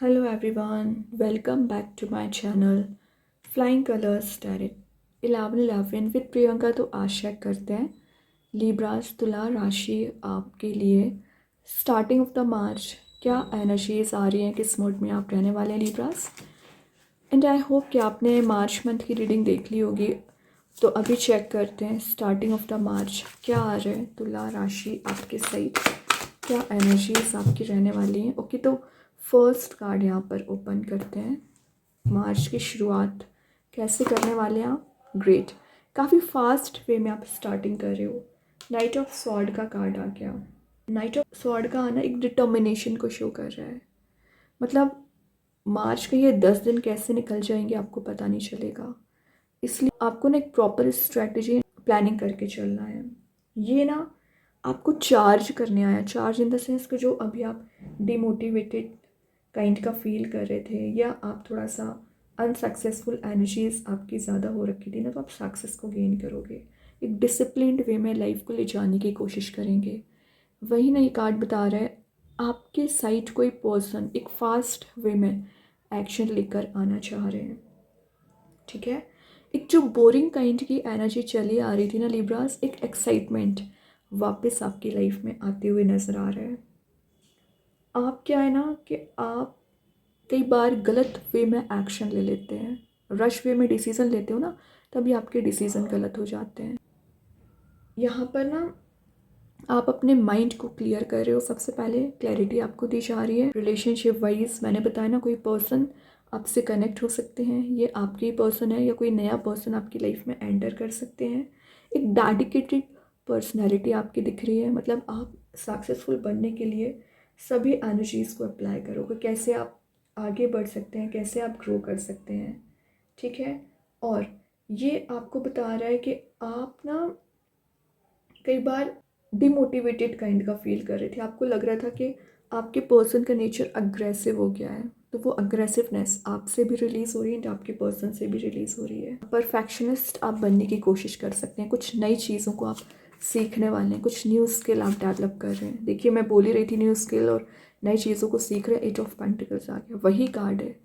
Hello everyone, welcome back to my channel Flying Colors Tarot 1111 with Priyanka. तो आशा करते हैं Libras तुला राशि आपके लिए स्टार्टिंग ऑफ द मार्च क्या एनर्जीज आ रही हैं, किस मोड में आप रहने वाले हैं लिब्रास। एंड आई होप कि आपने मार्च मंथ की रीडिंग देख ली होगी। तो अभी चेक करते हैं स्टार्टिंग ऑफ द मार्च क्या आ रहे हैं तुला राशि आपके साइड, क्या एनर्जीज आपकी रहने वाली हैं। ओके, तो फर्स्ट कार्ड यहाँ पर ओपन करते हैं। मार्च की शुरुआत कैसे करने वाले हैं आप? ग्रेट, काफ़ी फास्ट वे में आप स्टार्टिंग कर रहे हो। नाइट ऑफ स्वॉर्ड का कार्ड आ गया। नाइट ऑफ स्वॉर्ड का आना एक डिटर्मिनेशन को शो कर रहा है। मतलब मार्च के ये 10 दिन कैसे निकल जाएंगे आपको पता नहीं चलेगा, इसलिए आपको ना एक प्रॉपर स्ट्रैटेजी प्लानिंग करके चलना है। ये ना आपको चार्ज करने आया, चार्ज इन द सेंस कि जो अभी आप डिमोटिवेटेड काइंड का फील कर रहे थे या आप थोड़ा सा अनसक्सेसफुल एनर्जीज आपकी ज़्यादा हो रखी थी ना, तो आप सक्सेस को गेन करोगे। एक डिसिप्लिन्ड वे में लाइफ को ले जाने की कोशिश करेंगे। वही ना ये कार्ड बता रहा है आपके साइड कोई पर्सन एक फास्ट वे में एक्शन लेकर आना चाह रहे हैं। ठीक है, एक जो बोरिंग काइंड की एनर्जी चली आ रही थी ना लिब्रास, एक एक्साइटमेंट वापस आपकी लाइफ में आते हुए नज़र आ रहा है। आप क्या है ना कि आप कई बार गलत वे में एक्शन ले लेते हैं, रश वे में डिसीज़न लेते हो ना, तभी आपके डिसीज़न गलत हो जाते हैं। यहाँ पर ना आप अपने माइंड को क्लियर कर रहे हो। सबसे पहले क्लैरिटी आपको दी जा रही है। रिलेशनशिप वाइज मैंने बताया ना, कोई पर्सन आपसे कनेक्ट हो सकते हैं, ये आपके ही पर्सन है या कोई नया पर्सन आपकी लाइफ में एंटर कर सकते हैं। एक डेडिकेटेड पर्सनैलिटी आपकी दिख रही है। मतलब आप सक्सेसफुल बनने के लिए सभी एनर्जीज़ को अप्लाई करोगे, कैसे आप आगे बढ़ सकते हैं, कैसे आप ग्रो कर सकते हैं। ठीक है, और ये आपको बता रहा है कि आप ना कई बार डिमोटिवेटेड काइंड का फील कर रहे थे। आपको लग रहा था कि आपके पर्सन का नेचर अग्रेसिव हो गया है, तो वो अग्रेसिवनेस आपसे भी रिलीज़ हो रही है एंड आपके पर्सन से भी रिलीज़ हो रही है। परफेक्शनिस्ट आप बनने की कोशिश कर सकते हैं। कुछ नई चीज़ों को आप सीखने वाले हैं, कुछ न्यू स्किल आप डेवलप कर रहे हैं। देखिए मैं बोल ही रही थी न्यू स्किल और नई चीज़ों को सीख रहे हैं। 8 ऑफ पेंटिकल्स आ गया, वही कार्ड है।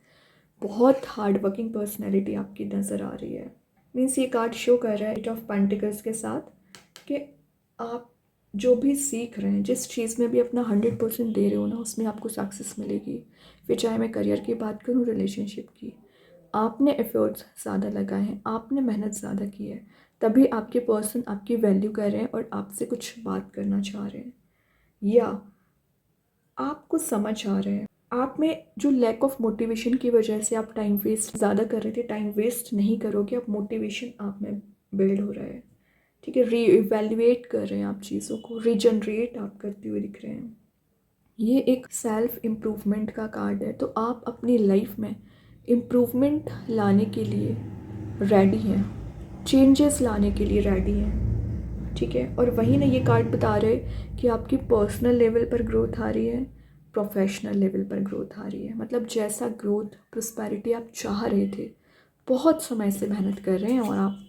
बहुत हार्ड वर्किंग पर्सनैलिटी आपकी नज़र आ रही है। मीन्स ये कार्ड शो कर रहा है 8 ऑफ पेंटिकल्स के साथ कि आप जो भी सीख रहे हैं, जिस चीज़ में भी अपना 100% दे रहे हो ना, उसमें आपको सक्सेस मिलेगी। फिर चाहे मैं करियर की बात करूँ, रिलेशनशिप की, आपने एफर्ट्स ज़्यादा लगाए हैं, आपने मेहनत ज़्यादा की है, तभी आपके पर्सन आपकी वैल्यू कर रहे हैं और आपसे कुछ बात करना चाह रहे हैं या आपको समझ आ रहे हैं। आप में जो लैक ऑफ मोटिवेशन की वजह से आप टाइम वेस्ट ज़्यादा कर रहे थे, टाइम वेस्ट नहीं करोगे। अब मोटिवेशन आप में बिल्ड हो रहा है। ठीक है, री इवेल्युएट कर रहे हैं आप चीज़ों को, रीजनरेट आप करते हुए दिख रहे हैं। ये एक सेल्फ इम्प्रूवमेंट का कार्ड है। तो आप अपनी लाइफ में इम्प्रूवमेंट लाने के लिए रेडी हैं, चेंजेस लाने के लिए रेडी हैं। ठीक है, और वहीं ना ये कार्ड बता रहे कि आपकी पर्सनल लेवल पर ग्रोथ आ रही है, प्रोफेशनल लेवल पर ग्रोथ आ रही है। मतलब जैसा ग्रोथ प्रोस्पेरिटी आप चाह रहे थे, बहुत समय से मेहनत कर रहे हैं और आप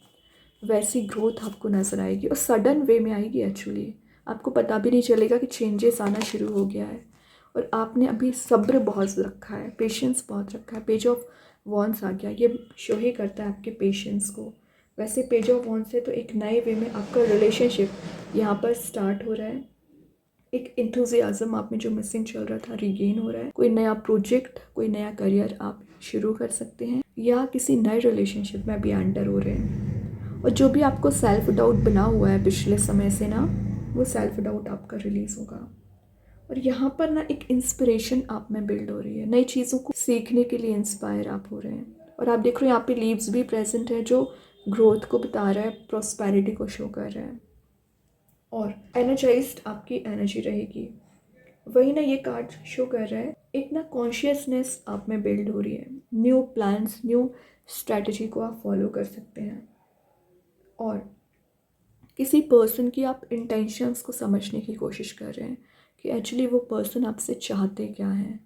वैसी ग्रोथ आपको नज़र आएगी और सडन वे में आएगी। एक्चुअली आपको पता भी नहीं चलेगा कि चेंजेस आना शुरू हो गया है। और आपने अभी सब्र बहुत रखा है, पेशेंस बहुत रखा है। पेज ऑफ वॉन्ड्स आ गया, ये शो ही करता है आपके पेशेंस को। वैसे पेज ऑफ वॉन्ड्स से तो एक नए वे में आपका रिलेशनशिप यहाँ पर स्टार्ट हो रहा है। एक इंथुजियाज़म आप में जो मिसिंग चल रहा था रीगेन हो रहा है। कोई नया प्रोजेक्ट, कोई नया करियर आप शुरू कर सकते हैं या किसी नए रिलेशनशिप में भी एंटर हो रहे हैं। और जो भी आपको सेल्फ डाउट बना हुआ है पिछले समय से ना, वो सेल्फ डाउट आपका रिलीज़ होगा। और यहाँ पर ना एक इंस्पिरेशन आप में बिल्ड हो रही है, नई चीज़ों को सीखने के लिए इंस्पायर आप हो रहे हैं। और आप देख रहे हो यहाँ पे लीव्स भी प्रेजेंट है, जो ग्रोथ को बता रहा है, प्रॉस्पेरिटी को शो कर रहा है और एनर्जाइज्ड आपकी एनर्जी रहेगी। वही ना ये कार्ड शो कर रहा है एक ना कॉन्शियसनेस आप में बिल्ड हो रही है। न्यू प्लान्स, न्यू स्ट्रैटेजी को आप फॉलो कर सकते हैं और किसी पर्सन की आप इंटेंशंस को समझने की कोशिश कर रहे हैं कि एक्चुअली वो पर्सन आपसे चाहते क्या हैं,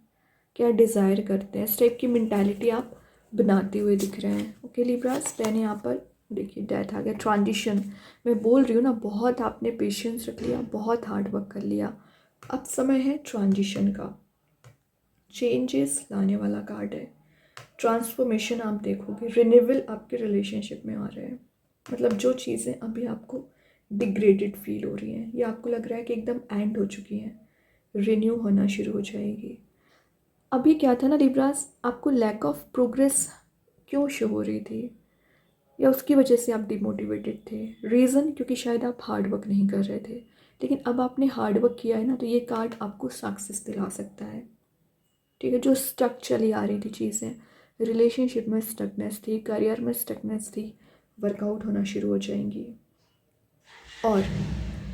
क्या डिज़ायर करते हैं। इस टाइप की मेंटालिटी आप बनाते हुए दिख रहे हैं। ओके लिब्रास, मैंने यहाँ पर देखिए डेथ आ गया, ट्रांजिशन। मैं बोल रही हूँ ना, बहुत आपने पेशेंस रख लिया, बहुत हार्ड वर्क कर लिया, अब समय है ट्रांजिशन का। चेंजेस लाने वाला कार्ड है। ट्रांसफॉर्मेशन आप देखोगे, रिन्यूअल आपके रिलेशनशिप में आ रहा है। मतलब जो चीज़ें अभी आपको डिग्रेडेड फील हो रही हैं या आपको लग रहा है कि एकदम एंड हो चुकी हैं, रिन्यू होना शुरू हो जाएगी। अभी क्या था ना लिब्रास, आपको लैक ऑफ प्रोग्रेस क्यों शो हो रही थी या उसकी वजह से आप डिमोटिवेटेड थे? रीज़न क्योंकि शायद आप हार्ड वर्क नहीं कर रहे थे। लेकिन अब आपने हार्ड वर्क किया है ना, तो ये कार्ड आपको सक्सेस दिला सकता है। ठीक है, जो स्टक चली आ रही थी चीज़ें, रिलेशनशिप में स्टकनेस थी, करियर में स्टकनेस थी, वर्कआउट होना शुरू हो जाएंगी। और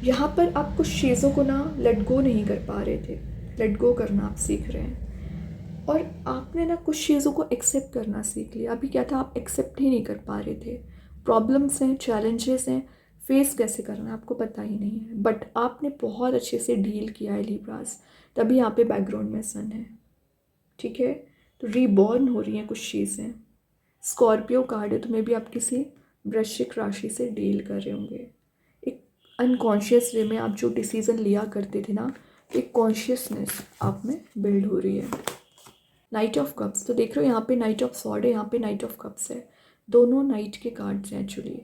यहाँ पर आप कुछ चीज़ों को ना लेट गो नहीं कर पा रहे थे, लेट गो करना आप सीख रहे हैं। और आपने ना कुछ चीज़ों को एक्सेप्ट करना सीख लिया। अभी क्या था, आप एक्सेप्ट ही नहीं कर पा रहे थे। प्रॉब्लम्स हैं, चैलेंजेस हैं, फेस कैसे करना है आपको पता ही नहीं है, बट आपने बहुत अच्छे से डील किया है लिब्रास। तभी यहाँ पे बैकग्राउंड में सन है। ठीक है, तो रीबॉर्न हो रही हैं कुछ चीज़ें। स्कॉर्पियो कार्ड है, तो मे भी आप किसी वृश्चिक राशि से डील कर रहे होंगे। एक अनकॉन्शियस वे में आप जो डिसीज़न लिया करते थे ना, एक कॉन्शियसनेस आप में बिल्ड हो रही है। नाइट ऑफ कप्स, तो देख रहे हो यहाँ पे नाइट ऑफ सॉर्ड है, यहाँ पे नाइट ऑफ कप्स है। दोनों नाइट के कार्ड्स हैं एक्चुअली।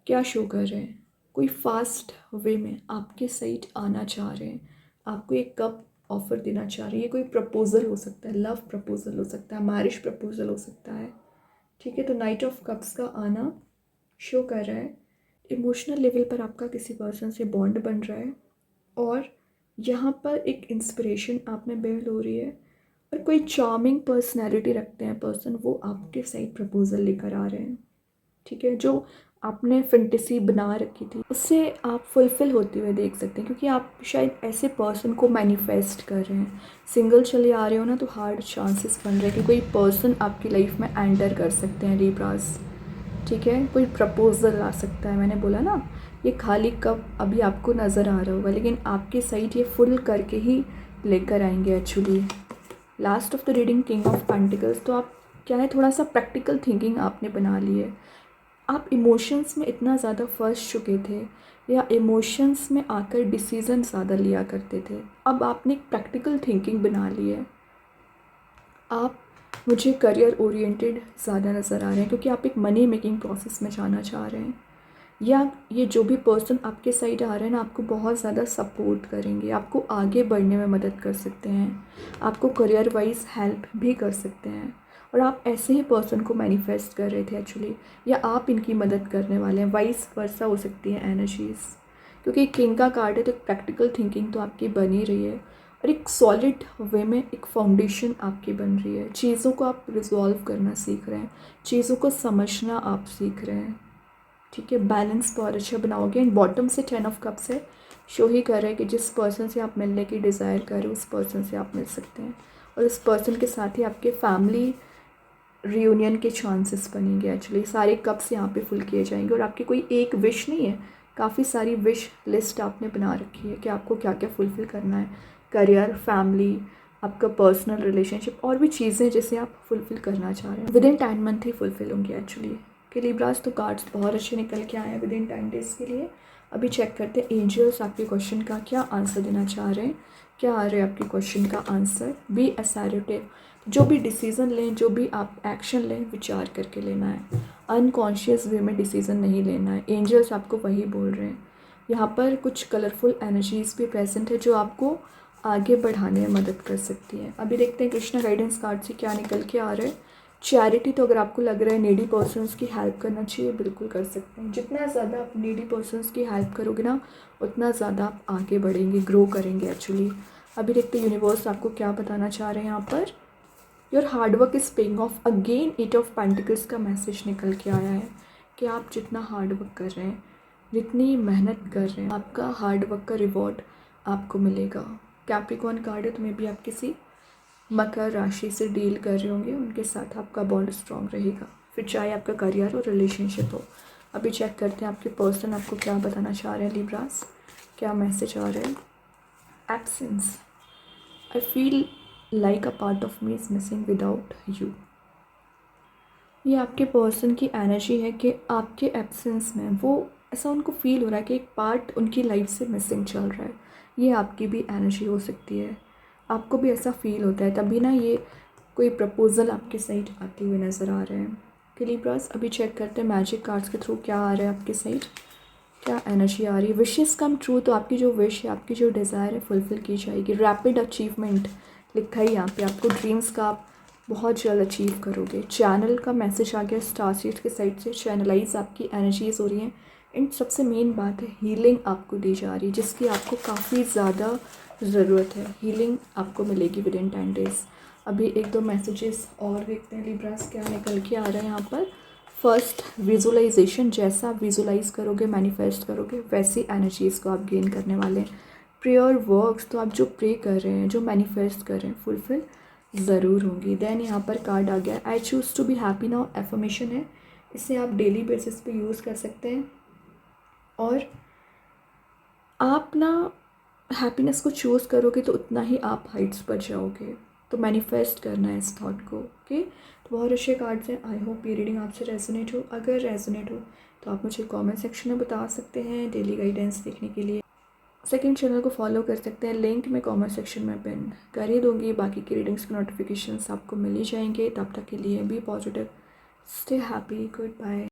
क्या शो कर रहे हैं? कोई फास्ट वे में आपके साइड आना चाह रहे हैं, आपको एक कप ऑफर देना चाह रही है। कोई प्रपोजल हो सकता है, लव प्रपोजल हो सकता है, मैरिज प्रपोजल हो सकता है। ठीक है, तो नाइट ऑफ कप्स का आना शो कर रहा है इमोशनल लेवल पर आपका किसी पर्सन से बॉन्ड बन रहा है। और यहाँ पर एक इंस्पिरेशन आप में बिल्ड हो रही है। और कोई चार्मिंग पर्सनैलिटी रखते हैं पर्सन, वो आपके साइड प्रपोजल लेकर आ रहे हैं। ठीक है, जो आपने फैंटेसी बना रखी थी उससे आप फुलफ़िल होते हुए देख सकते हैं, क्योंकि आप शायद ऐसे पर्सन को मैनिफेस्ट कर रहे हैं। सिंगल चले आ रहे हो ना, तो हार्ड चांसेस बन रहे हैं कि कोई पर्सन आपकी लाइफ में एंटर कर सकते हैं लिब्रास। ठीक है, कोई प्रपोजल आ सकता है। मैंने बोला ना, ये खाली कप अभी आपको नज़र आ रहा होगा, लेकिन आपके साइड ये फुल करके ही लेकर आएंगे actually. Last of the reading king of pentacles, तो आप क्या है, थोड़ा सा प्रैक्टिकल थिंकिंग आपने बना ली है। आप इमोशंस में इतना ज़्यादा फंस चुके थे या इमोशंस में आकर डिसीज़न ज़्यादा लिया करते थे, अब आपने एक प्रैक्टिकल थिंकिंग बना ली है। आप मुझे करियर ओरिएंटेड ज़्यादा नज़र आ रहे हैं, क्योंकि आप एक मनी मेकिंग प्रोसेस में जाना चाह रहे हैं। या ये जो भी पर्सन आपके साइड आ रहे हैं ना, आपको बहुत ज़्यादा सपोर्ट करेंगे, आपको आगे बढ़ने में मदद कर सकते हैं, आपको करियर वाइज हेल्प भी कर सकते हैं। और आप ऐसे ही पर्सन को मैनिफेस्ट कर रहे थे एक्चुअली, या आप इनकी मदद करने वाले हैं। वाइस वर्सा हो सकती है एनर्जीज़, क्योंकि किंग का कार्ड है, तो प्रैक्टिकल थिंकिंग तो आपकी बन ही रही है। और एक सॉलिड वे में एक फाउंडेशन आपकी बन रही है। चीज़ों को आप रिजॉल्व करना सीख रहे हैं, चीज़ों को समझना आप सीख रहे हैं। ठीक है, बैलेंस बहुत अच्छा बनाओगे। एंड बॉटम से 10 ऑफ कप्स है, शो ही कर रहा है कि जिस पर्सन से आप मिलने की डिज़ायर कर रहे हो, उस पर्सन से आप मिल सकते हैं। और उस पर्सन के साथ ही आपके फैमिली रियूनियन के चांसेस बनेंगे एक्चुअली। सारे कप्स यहाँ पे फुल किए जाएंगे। और आपकी कोई एक विश नहीं है, काफ़ी सारी विश लिस्ट आपने बना रखी है कि आपको क्या क्या फुलफ़िल करना है। करियर, फैमिली, आपका पर्सनल रिलेशनशिप, और भी चीज़ें जिसे आप फुलफ़िल करना चाह रहे हैं, with in 10 month he fulfil होंगी एक्चुअली। कि लिब्रास, तो कार्ड्स बहुत अच्छे निकल के आए हैं विद इन 10 डेज़ के लिए। अभी चेक करते हैं एंजल्स आपके क्वेश्चन का क्या आंसर देना चाह रहे हैं। क्या आ रहे हैं आपके क्वेश्चन का आंसर? B assertive. जो भी डिसीज़न लें, जो भी आप एक्शन लें, विचार करके लेना है, अनकॉन्शियस वे में डिसीज़न नहीं लेना है। एंजल्स आपको वही बोल रहे हैं। यहाँ पर कुछ कलरफुल एनर्जीज़ भी प्रेजेंट है जो आपको आगे बढ़ाने में मदद कर सकती है। अभी देखते हैं कृष्णा गाइडेंस कार्ड से क्या निकल के आ रहा है। चैरिटी, तो अगर आपको लग रहा है नीडी पर्सन्स की हेल्प करना चाहिए, बिल्कुल कर सकते हैं। जितना ज़्यादा आप नीडी पर्सन्स की हेल्प करोगे ना, उतना ज़्यादा आप आगे बढ़ेंगे, ग्रो करेंगे एक्चुअली। अभी देखते हैं यूनिवर्स आपको क्या बताना चाह रहे हैं यहाँ पर। Your hard work is paying off. Again 8 of pentacles का मैसेज निकल के आया है कि आप जितना हार्डवर्क कर रहे हैं, जितनी मेहनत कर रहे हैं, आपका हार्डवर्क का रिवॉर्ड आपको मिलेगा। कैप्रिकॉर्न कार्ड है, तो मे भी आप किसी मकर राशि से डील कर रहे होंगे, उनके साथ आपका बॉन्ड स्ट्रॉन्ग रहेगा, फिर चाहे आपका करियर और रिलेशनशिप हो। अभी चेक करते हैं आपके पर्सन आपको क्या बताना चाह रहे हैं लिब्रास, क्या मैसेज आ रहा है। Absence, I feel like a part of me is missing without you. ये आपके पर्सन की एनर्जी है कि आपके एब्सेंस में वो ऐसा उनको फील हो रहा है कि एक पार्ट उनकी लाइफ से मिसिंग चल रहा है। ये आपकी भी एनर्जी हो सकती है। आपको भी ऐसा फील होता है, तभी ना ये कोई प्रपोज़ल आपके साइड आते हुए नज़र आ रहे हैं। कि लिब्रास अभी चेक करते हैं मैजिक कार्ड्स के थ्रू क्या आ रहा है आपके साइड, क्या एनर्जी आ रही है। विशेस कम ट्रू, तो आपकी जो विश है, आपकी जो डिज़ायर है फुलफ़िल की जाएगी। रैपिड अचीवमेंट लिखा है यहाँ पे, आपको ड्रीम्स का आप बहुत जल्द अचीव करोगे। चैनल का मैसेज आ गया स्टार सीड के साइड से, चैनलाइज आपकी एनर्जीज हो रही हैं। एंड सबसे मेन बात है हीलिंग आपको दी जा रही है, जिसकी आपको काफ़ी ज़्यादा ज़रूरत है। हीलिंग आपको मिलेगी विद इन 10 डेज़। अभी एक दो मैसेजेस और देखते हैं लिब्रास क्या निकल के आ रहा है यहाँ पर। फर्स्ट, विजुअलाइजेशन, जैसा आप विजुअलाइज करोगे, मैनिफेस्ट करोगे, वैसी एनर्जीज़ को आप गेन करने वाले हैं। प्रेयर वर्क्स, तो आप जो प्रे कर रहे हैं, जो मैनिफेस्ट कर रहे हैं, फुलफिल ज़रूर होंगी। देन यहाँ पर कार्ड आ गया I choose to be happy now, affirmation है, इसे आप डेली बेसिस पे यूज़ कर सकते हैं। और आप ना हैप्पीनेस को चूज़ करोगे तो उतना ही आप हाइट्स पर जाओगे। तो मैनिफेस्ट करना है इस थॉट को, ओके। तो बहुत अच्छे कार्ड्स हैं। आई होप ये रीडिंग आपसे रेजोनेट हो। अगर रेजोनेट हो तो आप मुझे कमेंट सेक्शन में बता सकते हैं। डेली गाइडेंस देखने के लिए सेकंड चैनल को फॉलो कर सकते हैं, लिंक मैं कमेंट सेक्शन में पिन कर ही दूँगी। बाकी की रीडिंग्स के नोटिफिकेशंस आपको मिल ही जाएंगे। तब तक के लिए be positive, stay happy, good bye.